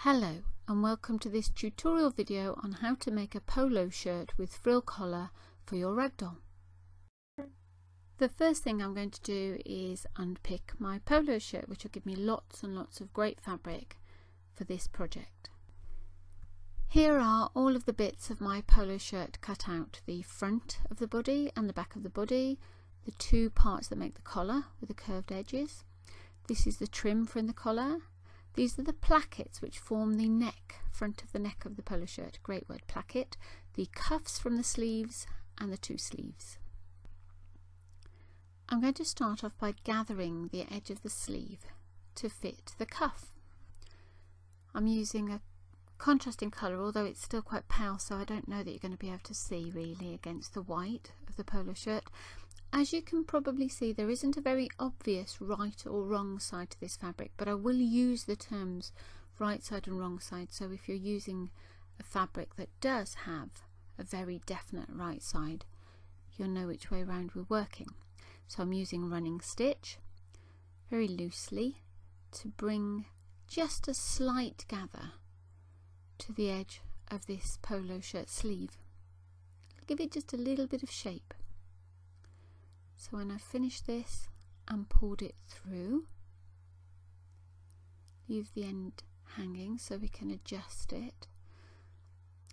Hello and welcome to this tutorial video on how to make a polo shirt with frill collar for your ragdoll. The first thing I'm going to do is unpick my polo shirt, which will give me lots and lots of great fabric for this project. Here are all of the bits of my polo shirt cut out: the front of the body and the back of the body, the two parts that make the collar with the curved edges. This is the trim for the collar. These are the plackets which form the neck, front of the neck of the polo shirt. Great word, placket. The cuffs from the sleeves and the two sleeves. I'm going to start off by gathering the edge of the sleeve to fit the cuff. I'm using a contrasting colour, although it's still quite pale, so I don't know that you're going to be able to see really against the white of the polo shirt. As you can probably see, there isn't a very obvious right or wrong side to this fabric, but I will use the terms right side and wrong side, so if you're using a fabric that does have a very definite right side, you'll know which way around we're working. So I'm using running stitch very loosely to bring just a slight gather to the edge of this polo shirt sleeve. Give it just a little bit of shape. So when I finish this and pulled it through, leave the end hanging so we can adjust it,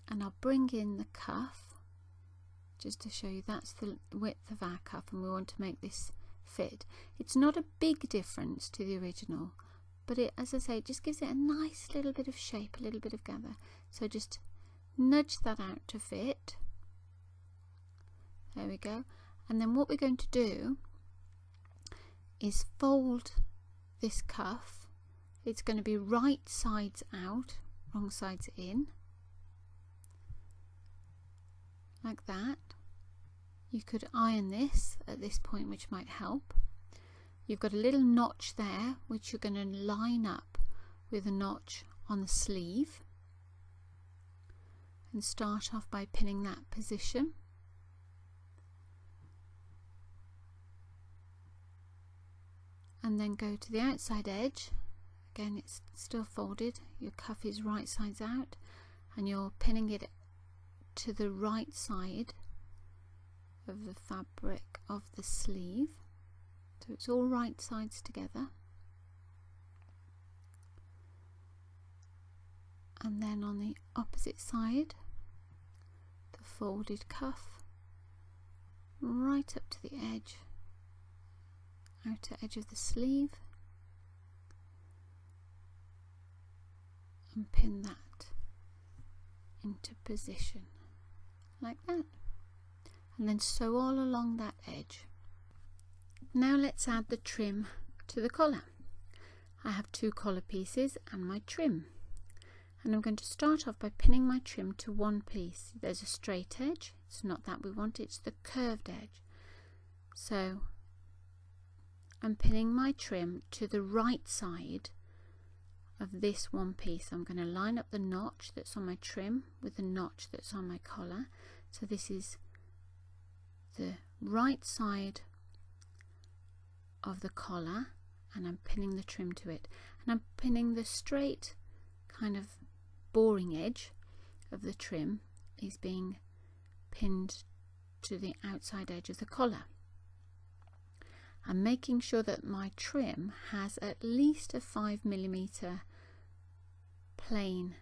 and I'll bring in the cuff just to show you that's the width of our cuff, and we want to make this fit. It's not a big difference to the original, but it, as I say, it just gives it a nice little bit of shape, a little bit of gather. So just nudge that out to fit. There we go. And then what we're going to do is fold this cuff. It's going to be right sides out, wrong sides in, like that. You could iron this at this point, which might help. You've got a little notch there, which you're going to line up with a notch on the sleeve, and start off by pinning that position. And then go to the outside edge. Again, it's still folded, your cuff is right sides out, and you're pinning it to the right side of the fabric of the sleeve, so it's all right sides together. And then on the opposite side, the folded cuff right up to the edge, outer edge of the sleeve, and pin that into position like that, and then sew all along that edge. Now let's add the trim to the collar. I have two collar pieces and my trim, and I'm going to start off by pinning my trim to one piece. There's a straight edge, it's not that we want, it's the curved edge. So I'm pinning my trim to the right side of this one piece. I'm going to line up the notch that's on my trim with the notch that's on my collar. So this is the right side of the collar, and I'm pinning the trim to it. And I'm pinning the straight kind of boring edge of the trim is being pinned to the outside edge of the collar. I'm making sure that my trim has at least a 5mm plain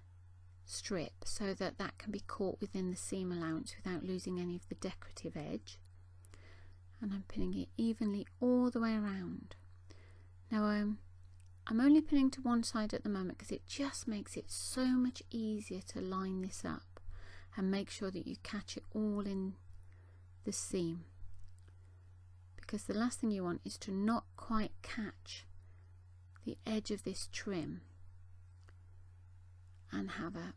strip, so that that can be caught within the seam allowance without losing any of the decorative edge. And I'm pinning it evenly all the way around. Now I'm only pinning to one side at the moment because it just makes it so much easier to line this up and make sure that you catch it all in the seam. Because the last thing you want is to not quite catch the edge of this trim and have a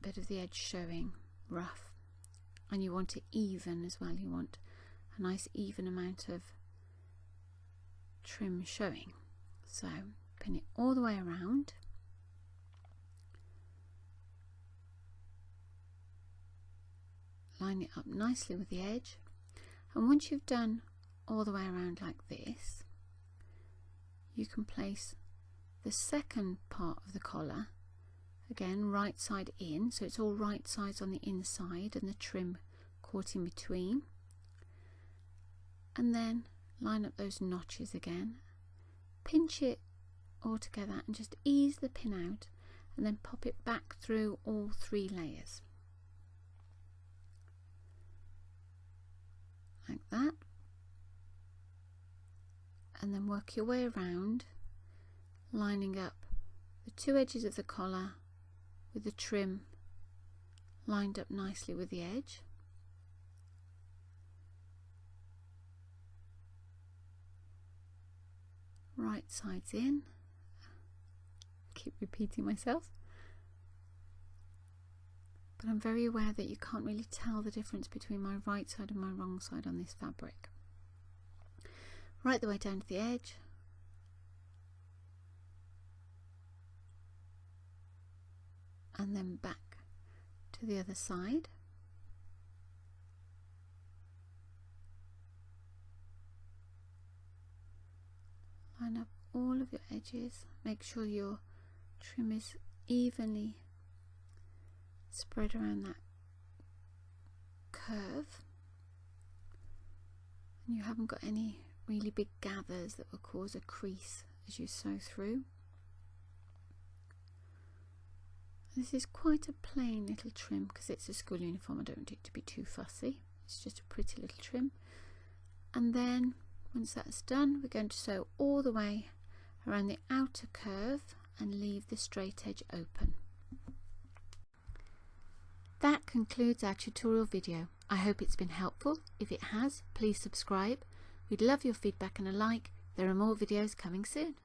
bit of the edge showing rough, and you want it even as well. You want a nice even amount of trim showing. So pin it all the way around, line it up nicely with the edge. And once you've done all the way around like this, you can place the second part of the collar, again right side in, so it's all right sides on the inside and the trim caught in between, and then line up those notches again, pinch it all together and just ease the pin out, and then pop it back through all 3 layers like that, and then work your way around, lining up the 2 edges of the collar with the trim lined up nicely with the edge. Right sides in. Keep repeating myself, but I'm very aware that you can't really tell the difference between my right side and my wrong side on this fabric. Right the way down to the edge, and then back to the other side. Line up all of your edges, make sure your trim is evenly spread around that curve, and you haven't got any really big gathers that will cause a crease as you sew through. This is quite a plain little trim because it's a school uniform. I don't want it to be too fussy. It's just a pretty little trim. And then once that's done, we're going to sew all the way around the outer curve and leave the straight edge open. That concludes our tutorial video. I hope it's been helpful. If it has, please subscribe. We'd love your feedback and a like. There are more videos coming soon.